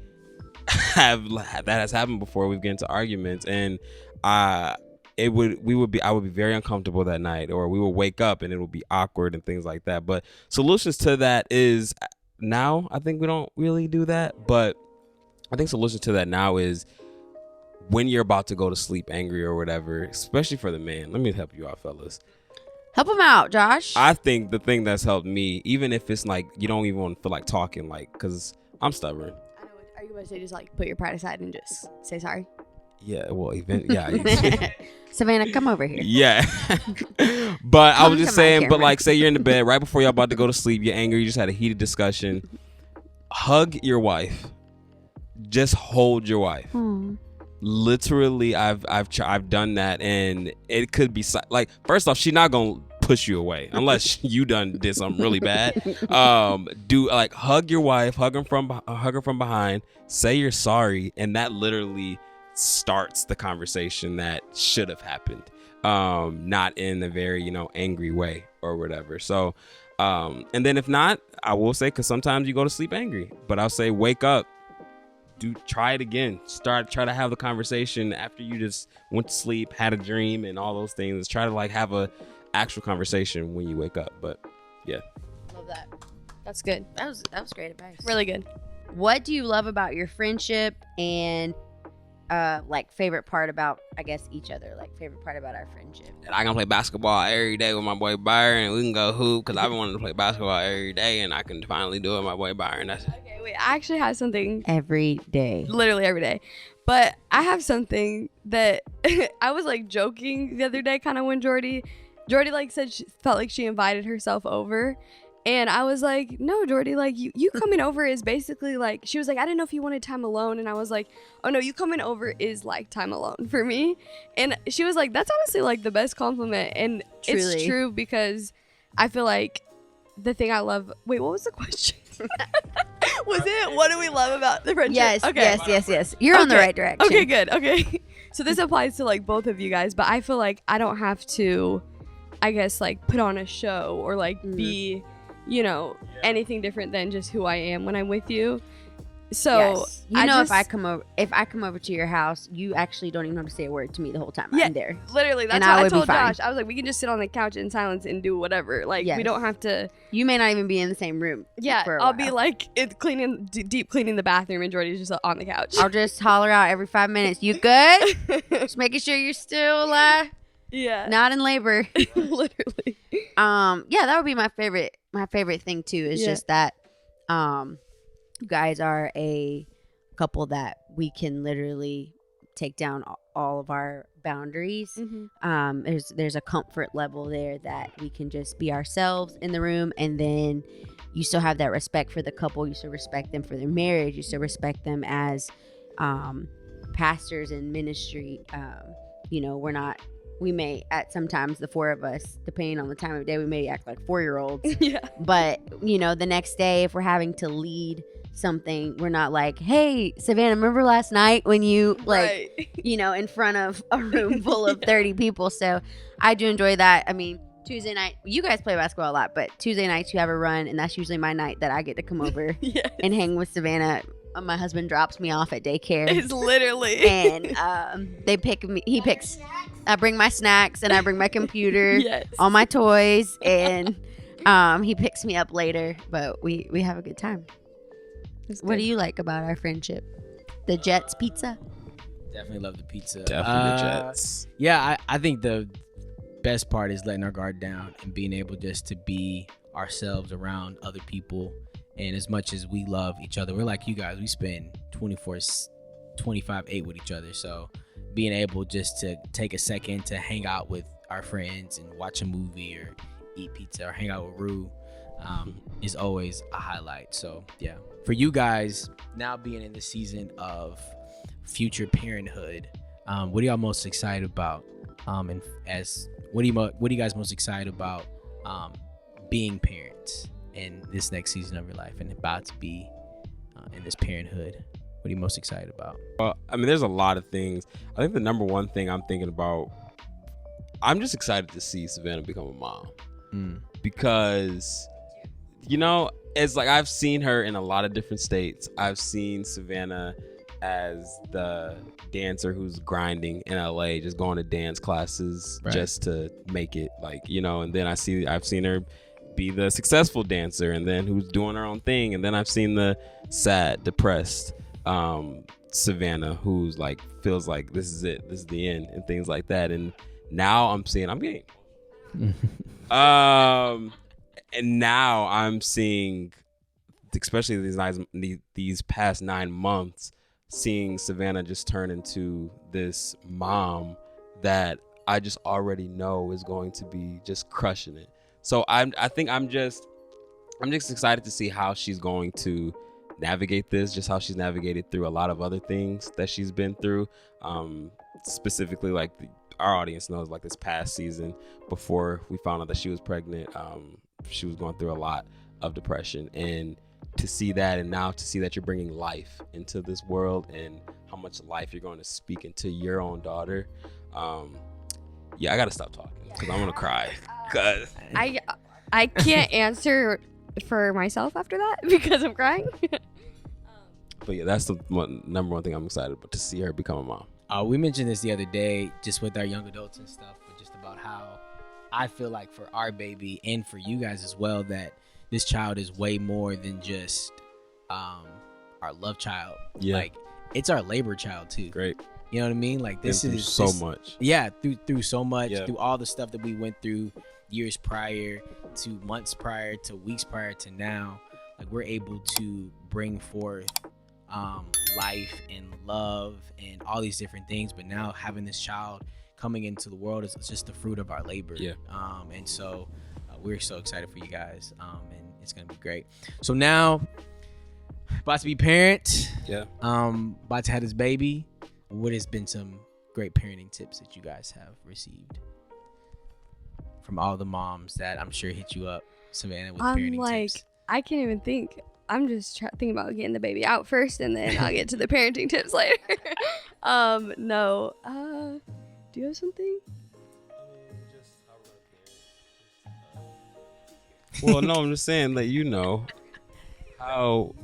that has happened before. We've gotten into arguments, and I would be very uncomfortable that night, or we would wake up and it would be awkward and things like that. But solutions to that is, now I think we don't really do that, but I think solution to that now is, when you're about to go to sleep angry or whatever, especially for the man, let me help you out, fellas. Help him out, Josh. I think the thing that's helped me, even if it's like you don't even want to feel like talking, like, because I'm stubborn. I know. Are you going to say just like put your pride aside and just say sorry? Yeah, well, yeah. Savannah, come over here. Yeah. But I was just saying, but like, say you're in the bed right before you're about to go to sleep, you're angry, you just had a heated discussion. Hug your wife. Just hold your wife. Literally, I've done that, and it could be like, first off, she's not gonna push you away unless you did something really bad. Do like hug your wife, hug her from behind, say you're sorry, and that literally starts the conversation that should have happened, not in a very angry way or whatever. So and then if not, I will say, because sometimes you go to sleep angry, but I'll say wake up, try it again, try to have the conversation after you just went to sleep, had a dream and all those things. Try to like have a actual conversation when you wake up. But yeah, Love that. That's good. That was great advice. Really good. What do you love about your friendship, and like favorite part about, I guess, each other? Like favorite part about our friendship. I can play basketball every day with my boy Byron, and we can go hoop, because I've been wanting to play basketball every day, and I can finally do it with my boy Byron. Okay, wait. I actually have something. Every day. Literally every day. But I have something that I was like joking the other day, kind of, when Jordy like said she felt like she invited herself over. And I was like, no, Jordy, like you coming over is basically like, she was like, I didn't know if you wanted time alone. And I was like, oh no, you coming over is like time alone for me. And she was like, that's honestly like the best compliment. And Truly. It's true, because I feel like the thing I love, wait, what was the question? Was it, what do we love about the friendship? Yes, okay. yes. You're on the right direction. Okay, good. Okay. So this applies to like both of you guys, but I feel like I don't have to, I guess, like put on a show or like be, anything different than just who I am when I'm with you. So yes. If I come over to your house, you actually don't even have to say a word to me the whole time I'm there. Literally, that's and what I would told be fine. Josh. I was like, we can just sit on the couch in silence and do whatever. Like, Yes. we don't have to. You may not even be in the same room. Yeah, for a I'll while. be like deep cleaning the bathroom, and Jordy's just on the couch. I'll just holler out every 5 minutes. You good? Just making sure you're still Yeah. not in labor. Literally. Yeah, that would be my favorite thing too, is just that you guys are a couple that we can literally take down all of our boundaries. There's a comfort level there that we can just be ourselves in the room, and then you still have that respect for the couple. You still respect them for their marriage. You still respect them as pastors in ministry. We may, at sometimes, the four of us, depending on the time of day, we may act like 4-year-olds. Yeah. But, the next day, if we're having to lead something, we're not like, hey, Savannah, remember last night when you, Right. in front of a room full of 30 people. So I do enjoy that. I mean, Tuesday night, you guys play basketball a lot, but Tuesday nights you have a run, and that's usually my night that I get to come over Yes. and hang with Savannah. My husband drops me off at daycare. It's literally. And they pick me. He picks. I bring my snacks and I bring my computer, Yes. all my toys, and He picks me up later, but we have a good time. What do you like about our friendship? The Jets pizza? Definitely love the pizza. Definitely the Jets. Yeah, I think the best part is letting our guard down and being able just to be ourselves around other people. And as much as we love each other, we're like you guys. We spend 25/8 with each other. So being able just to take a second to hang out with our friends and watch a movie or eat pizza or hang out with Rue is always a highlight. So yeah, for you guys now being in the season of future parenthood, what are y'all most excited about? And as what are you guys most excited about being parents in this next season of your life and about to be in this parenthood? What are you most excited about? Well, I mean, there's a lot of things. I think the number one thing I'm thinking about, I'm just excited to see Savannah become a mom. Because, you know, it's like I've seen her in a lot of different states. I've seen Savannah as the dancer who's grinding in LA, just going to dance classes just to make it, like, you know, and then I've seen her be the successful dancer and then who's doing her own thing. And then I've seen the sad, depressed Savannah who's like feels like this is it, this is the end and things like that. And now I'm getting and now I'm seeing, especially these past 9 months, seeing Savannah just turn into this mom that I just already know is going to be just crushing it. So I think I'm just excited to see how she's going to navigate this, just how she's navigated through a lot of other things that she's been through. Specifically, like our audience knows, like this past season before we found out that she was pregnant, she was going through a lot of depression, and to see that, and now to see that you're bringing life into this world and how much life you're going to speak into your own daughter. Yeah, I gotta stop talking because I'm gonna cry. Cause I can't answer for myself after that because I'm crying. But yeah, that's the number one thing I'm excited about, to see her become a mom. We mentioned this the other day just with our young adults and stuff, but just about how I feel like for our baby and for you guys as well, that this child is way more than just our love child. Yeah. Like, it's our labor child too. Great. You know what I mean? Like, this is so much. Yeah, through so much, Yeah. through all the stuff that we went through years prior to months prior to weeks prior to now. Like, we're able to bring forth life and love and all these different things, but now having this child coming into the world is just the fruit of our labor. Yeah. And so we're so excited for you guys, and it's gonna be great. So now, about to be parent. Yeah. About to have this baby. What has been some great parenting tips that you guys have received from all the moms that I'm sure hit you up, Savannah, with parenting tips? I can't even think. I'm just thinking about getting the baby out first, and then I'll get to the parenting tips later. No. Do you have something? Well, no, I'm just saying that, you know, how.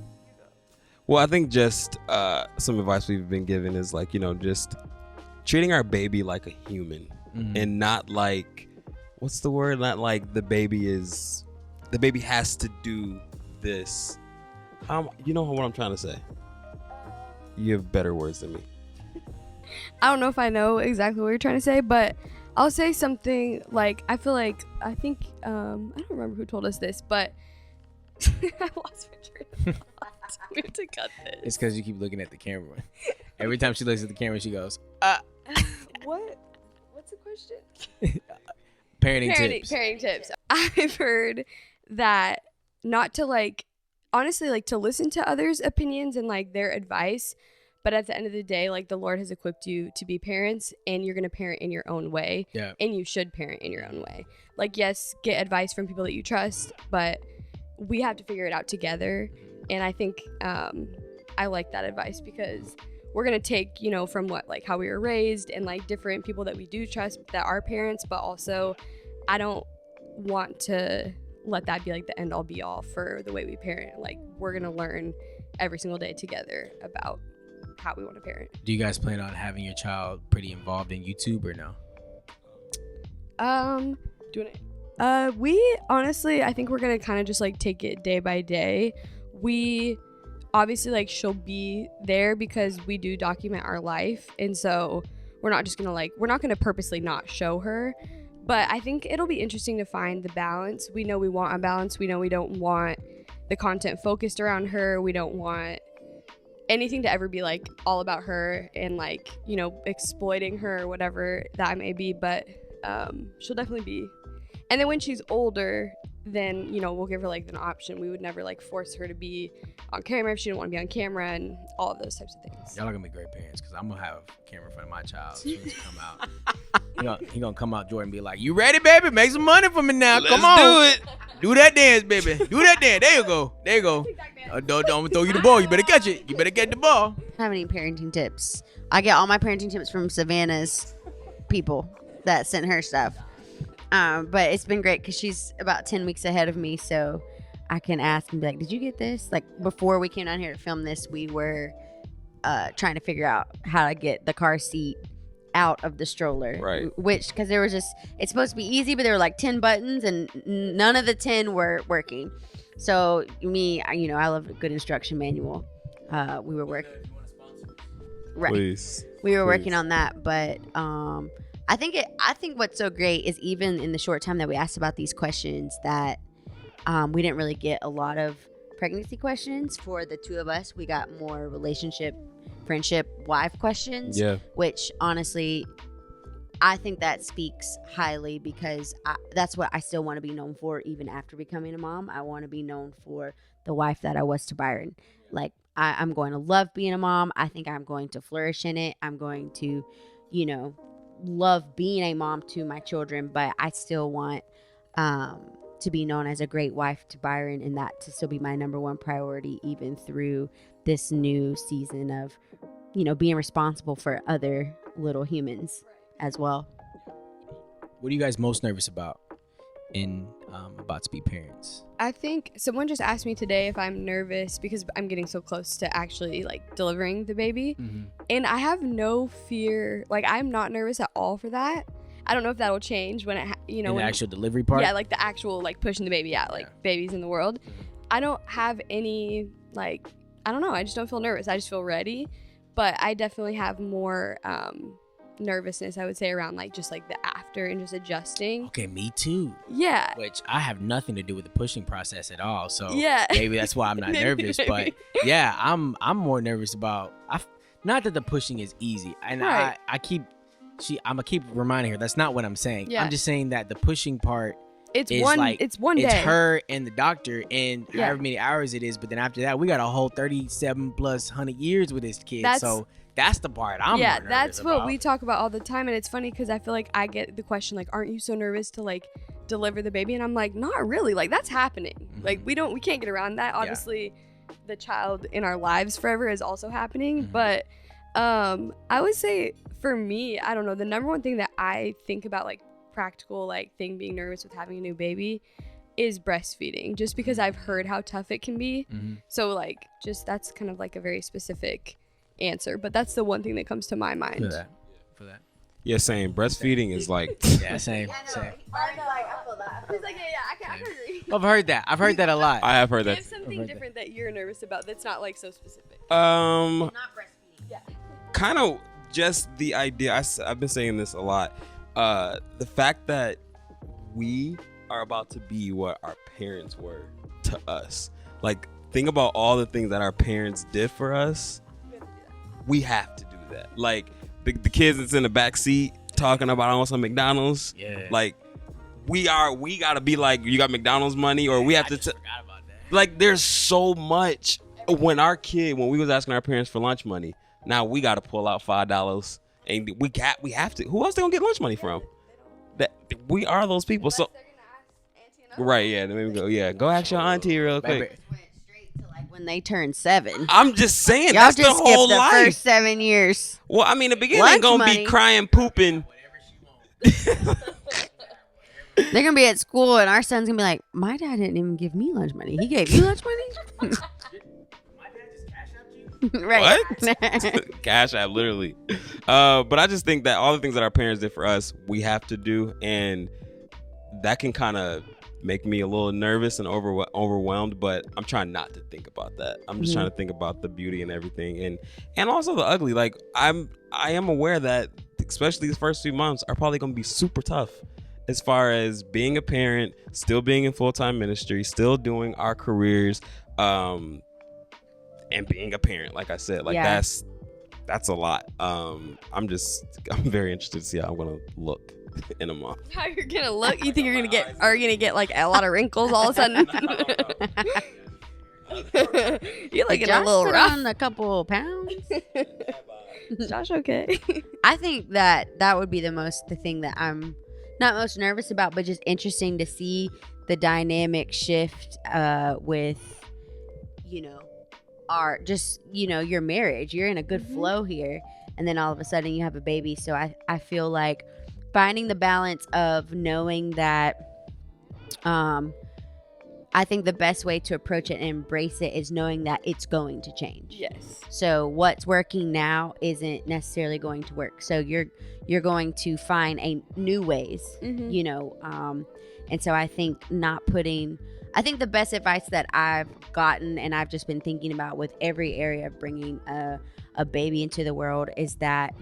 Well, I think just some advice we've been given is, like, you know, just treating our baby like a human, and not like, what's the word? Not like the baby has to do this. You know what I'm trying to say? You have better words than me. I don't know if I know exactly what you're trying to say, but I'll say something like, I think I don't remember who told us this, but I lost my train of thought. We have to cut this. It's because you keep looking at the camera. Every time she looks at the camera, she goes, What? What's the question? Parenting tips. Parenting tips. I've heard that not to, like, honestly, like, to listen to others' opinions and, like, their advice, but at the end of the day, like, the Lord has equipped you to be parents, and you're going to parent in your own way. Yeah. And you should parent in your own way. Like, yes, get advice from people that you trust, but we have to figure it out together. And I think I like that advice, because we're going to take, you know, from how we were raised and, like, different people that we do trust that are parents, but also I don't want to let that be, like, the end all be all for the way we parent. Like, we're going to learn every single day together about how we want to parent. Do you guys plan on having your child pretty involved in YouTube or no? Do you want to We honestly, I think we're gonna kind of just like take it day by day. We obviously like she'll be there because we do document our life, and so we're not just gonna we're not gonna purposely not show her. But I think it'll be interesting to find the balance. We know we want a balance. We know we don't want the content focused around her. We don't want anything to ever be like all about her and like, you know, exploiting her or whatever that may be. But she'll definitely be. And then when she's older, then, you know, we'll give her like an option. We would never like force her to be on camera if she didn't want to be on camera and all of those types of things. Y'all are gonna be great parents because I'm gonna have a camera in front of my child as soon as he come out. He gonna come out, Jordan, and be like, "You ready, baby? Make some money for me now. Come on, do it. Do that dance, baby. Do that dance. There you go. There you go. Don't throw you the ball. You better catch it. You better get the ball." I don't have any parenting tips. I get all my parenting tips from Savannah's people that sent her stuff. But it's been great because she's about 10 weeks ahead of me, so I can ask and be like, "Did you get this?" Like before we came down here to film this, we were trying to figure out how to get the car seat out of the stroller, Right? Which because there was just it's supposed to be easy, but there were like 10 buttons and none of the 10 were working. So me, I love a good instruction manual. We were working. Right. Please. We were working on that, but I think what's so great is even in the short time that we asked about these questions that we didn't really get a lot of pregnancy questions for the two of us. We got more relationship, friendship, wife questions. Yeah. Which honestly, I think that speaks highly because that's what I still want to be known for even after becoming a mom. I want to be known for the wife that I was to Byron. Like I'm going to love being a mom. I think I'm going to flourish in it. I'm going to, love being a mom to my children, but I still want to be known as a great wife to Byron, and that to still be my number one priority even through this new season of being responsible for other little humans as well. What are you guys most nervous about in about to be parents? I think someone just asked me today if I'm nervous because I'm getting so close to actually like delivering the baby. Mm-hmm. And I have no fear. Like I'm not nervous at all for that. I don't know if that'll change when it, In the actual delivery part? Yeah, like the actual like pushing the baby out, like babies in the world. I don't have any I don't know. I just don't feel nervous. I just feel ready. But I definitely have more nervousness, I would say, around like just like the after and just adjusting. Okay, me too. Yeah. Which I have nothing to do with the pushing process at all. So yeah, maybe that's why I'm not nervous. But yeah, I'm more nervous about not that the pushing is easy. And right. I'm gonna keep reminding her that's not what I'm saying. Yeah. I'm just saying that the pushing part it's is one like it's one day. It's her and the doctor and Yeah. however many hours it is, but then after that we got a whole 37 plus 100 years with this kid. So that's the part I'm more nervous that's what about. we talk about all the time. And it's funny because I feel like I get the question like, aren't you so nervous to like deliver the baby? And I'm like, not really. Like that's happening. Mm-hmm. Like we can't get around that. Obviously the child in our lives forever is also happening. Mm-hmm. But I would say for me, I don't know, the number one thing that I think about like practical like thing being nervous with having a new baby is breastfeeding, just because I've heard how tough it can be. Mm-hmm. So like just that's kind of like a very specific answer, but that's the one thing that comes to my mind. For that. Yeah, same. Breastfeeding is like. Yeah, same. I feel that. He's like, yeah, I can agree. I've heard that a lot. I have heard that. Give something different that you're nervous about that's not like so specific. Not breastfeeding. Yeah. Kind of just the idea. I've been saying this a lot. The fact that we are about to be what our parents were to us. Like, think about all the things that our parents did for us. We have to do that. Like the kids that's in the back seat talking about I want some McDonald's. Yeah. Like we gotta be like, you got McDonald's money, or we have to. Forgot about that. Like there's so much. When we was asking our parents for lunch money, now we gotta pull out $5, and we have to. Who else they gonna get lunch money from? That we are those people. So right, yeah. Maybe go ask your auntie real quick. When they turn 7. I'm just saying, Y'all that's just the whole skipped the life. first 7 years. Well, I mean, the beginning Lunch ain't gonna money. be crying, pooping. They're gonna be at school and our son's gonna be like, my dad didn't even give me lunch money. He gave you lunch money? Right. What? Cash app, literally. But I just think that all the things that our parents did for us, we have to do. And that can kind of make me a little nervous and overwhelmed, but I'm trying not to think about that. I'm just trying to think about the beauty and everything, and also the ugly. Like I am aware that especially these first few months are probably going to be super tough as far as being a parent, still being in full-time ministry, still doing our careers, and being a parent. Like I said, like that's a lot. I'm very interested to see how I'm going to look in a month. How you're gonna look? You think you're gonna get like a lot of wrinkles all of a sudden? You're looking a little rough. On a couple pounds. Is Josh okay? I think that would be the thing that I'm not most nervous about, but just interesting to see the dynamic shift with, your marriage. You're in a good flow here, and then all of a sudden you have a baby. So I feel like finding the balance of knowing that I think the best way to approach it and embrace it is knowing that it's going to change. Yes. So what's working now isn't necessarily going to work. So you're going to find new ways, and so I think I think the best advice that I've gotten and I've just been thinking about with every area of bringing a baby into the world is that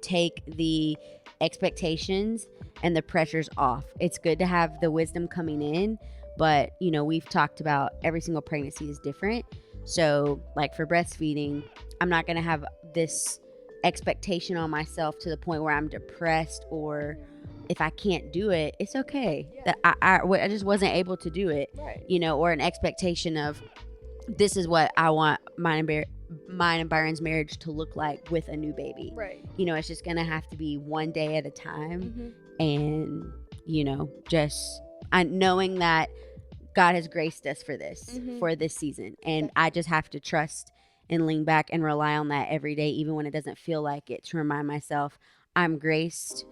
take the expectations and the pressures off. It's good to have the wisdom coming in, but we've talked about every single pregnancy is different. So like for breastfeeding, I'm not going to have this expectation on myself to the point where I'm depressed, or if I can't do it, it's okay that I just wasn't able to do it, right. Or an expectation of this is what I want mine and Byron's marriage to look like with a new baby. Right. It's just going to have to be one day at a time. And, just knowing that God has graced us for this, for this season. And I just have to trust and lean back and rely on that every day, even when it doesn't feel like it, to remind myself I'm graced,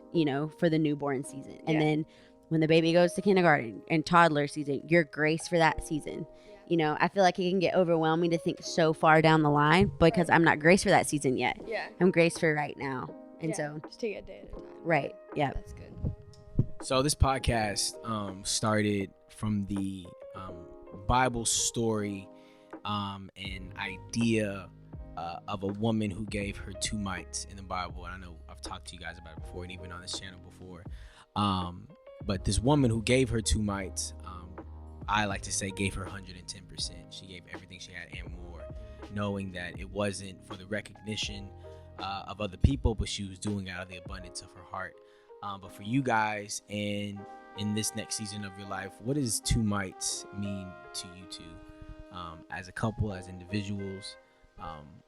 for the newborn season. And then when the baby goes to kindergarten and toddler season, you're graced for that season. I feel like it can get overwhelming to think so far down the line because I'm not graced for that season yet. Yeah. I'm graced for right now. And so just take it a day at a time. Right. Yeah. That's good. So this podcast started from the Bible story and idea of a woman who gave her 2 mites in the Bible. And I know I've talked to you guys about it before and even on this channel before. But this woman who gave her 2 mites, I like to say gave her 110%. She gave everything she had and more, knowing that it wasn't for the recognition of other people, but she was doing it out of the abundance of her heart. But for you guys and in this next season of your life, what does 2 mites mean to you two? As a couple, as individuals,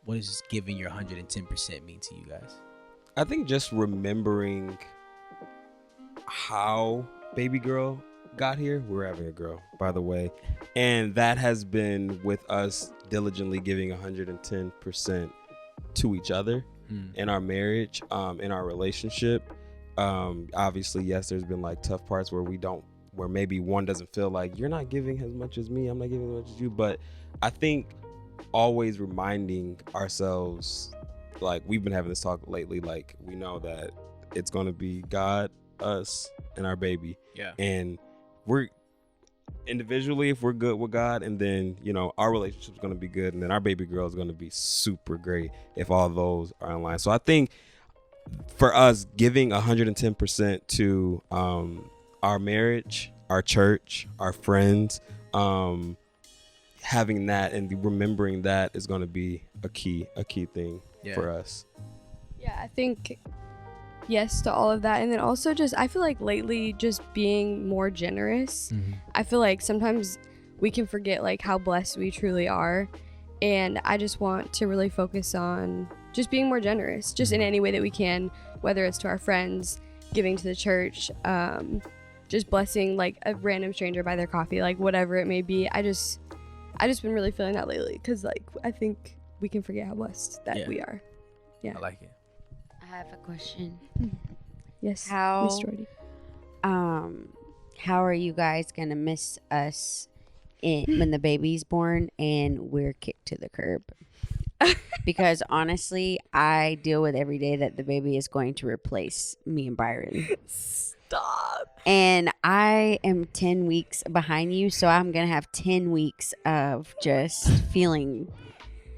what does giving your 110% mean to you guys? I think just remembering how baby girl got here. We're having a girl, by the way, and that has been with us diligently giving 110% to each other in our marriage, in our relationship. Obviously, yes, there's been like tough parts where maybe one doesn't feel like you're not giving as much as me, I'm not giving as much as you. But I think always reminding ourselves, like we've been having this talk lately, like we know that it's going to be God, us, and our baby. Yeah. And we're individually, if we're good with God, and then our relationship is going to be good, and then our baby girl is going to be super great if all those are in line. So I think for us, giving 110% to our marriage, our church, our friends, having that and remembering that is going to be a key thing for us. Yeah, I think yes to all of that. And then also just, I feel like lately just being more generous. I feel like sometimes we can forget like how blessed we truly are. And I just want to really focus on just being more generous, just in any way that we can, whether it's to our friends, giving to the church, just blessing like a random stranger by their coffee, like whatever it may be. I just been really feeling that lately because like I think we can forget how blessed that we are. Yeah, I like it. I have a question. Yes. How Miss Jordy. How are you guys gonna miss us when the baby's born and we're kicked to the curb? Because honestly, I deal with every day that the baby is going to replace me and Byron. Stop. And I am 10 weeks behind you, so I'm going to have 10 weeks of just feeling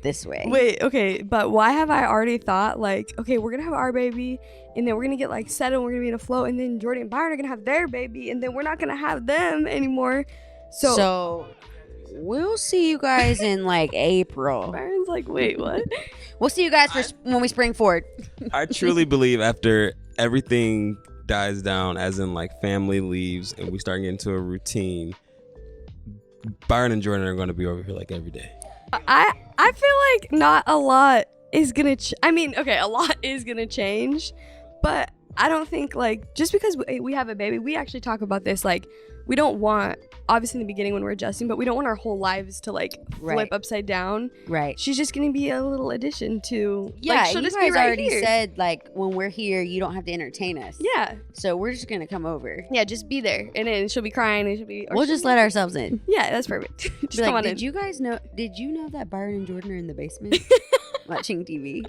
this way. Wait, okay, but why have I already thought, like, okay, we're going to have our baby, and then we're going to get, like, settled, we're going to be in a flow, and then Jordan and Byron are going to have their baby, and then we're not going to have them anymore. So we'll see you guys in, like, April. Byron's like, wait, what? We'll see you guys when we spring forward. I truly believe after everything dies down, as in like family leaves and we start getting into a routine, Byron and Jordan are going to be over here like every day. I feel like not a lot is gonna a lot is gonna change, but I don't think, like, just because we have a baby, we actually talk about this, like, we don't want, obviously in the beginning when we're adjusting, but we don't want our whole lives to, like, flip upside down. Right. She's just gonna be a little addition to, yeah, like, she'll you just guys be right already here. said, like, when we're here, you don't have to entertain us. Yeah, So we're just going to come over. yeah, just be there, and then she'll be crying, and she'll be. We'll just let ourselves in. Yeah, that's perfect. Just Be come like, on in. did you know that Byron and Jordan are in the basement watching TV?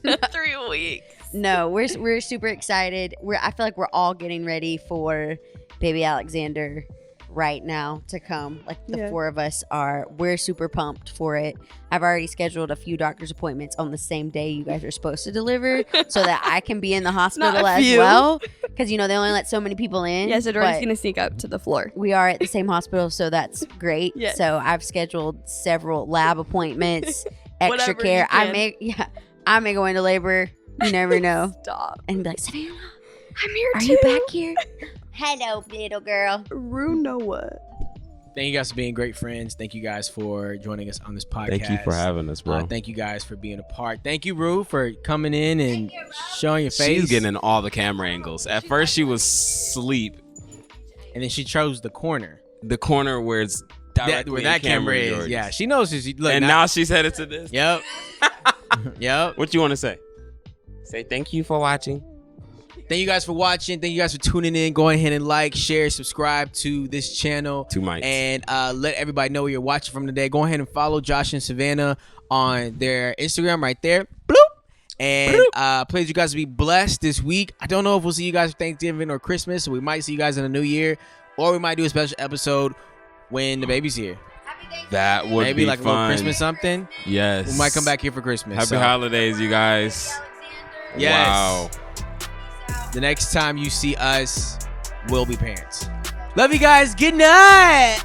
3 weeks. No, we're super excited. I feel like we're all getting ready for baby Alexander right now to come. Like, the four of us are. We're super pumped for it. I've already scheduled a few doctor's appointments on the same day you guys are supposed to deliver, so that I can be in the hospital as well. Because they only let so many people in. Yeah, so Jordan's gonna sneak up to the floor. We are at the same hospital, so that's great. Yes. So I've scheduled several lab appointments, extra Whatever care. you can. I may go into labor. You never know. Stop. And be like, Savannah, I'm here are too. you back here? Hello, little girl. Rue Noah. Thank you guys for being great friends. Thank you guys for joining us on this podcast. Thank you for having us, bro. Thank you guys for being a part. Thank you, Rue, for coming in and showing your face. She's getting in all the camera angles. At first, she was asleep. And then she chose the corner. The corner where it's directly Where that camera is. Jordan's. Yeah, she knows. Look, And now she's headed to this. Yep. Yep. What you want to say? Say thank you for watching. Thank you guys for watching. Thank you guys for tuning in. Go ahead and like, share, subscribe to this channel. Two mics. And let everybody know where you're watching from today. Go ahead and follow Josh and Savannah on their Instagram right there. Bloop. And please, you guys be blessed this week. I don't know if we'll see you guys for Thanksgiving or Christmas. So we might see you guys in the new year. Or we might do a special episode when the baby's here. That would Maybe be like a fun. little Christmas something. Yes. We might come back here for Christmas. Happy holidays, you guys. Yes. Wow. The next time you see us, we'll be parents. Love you guys. Good night.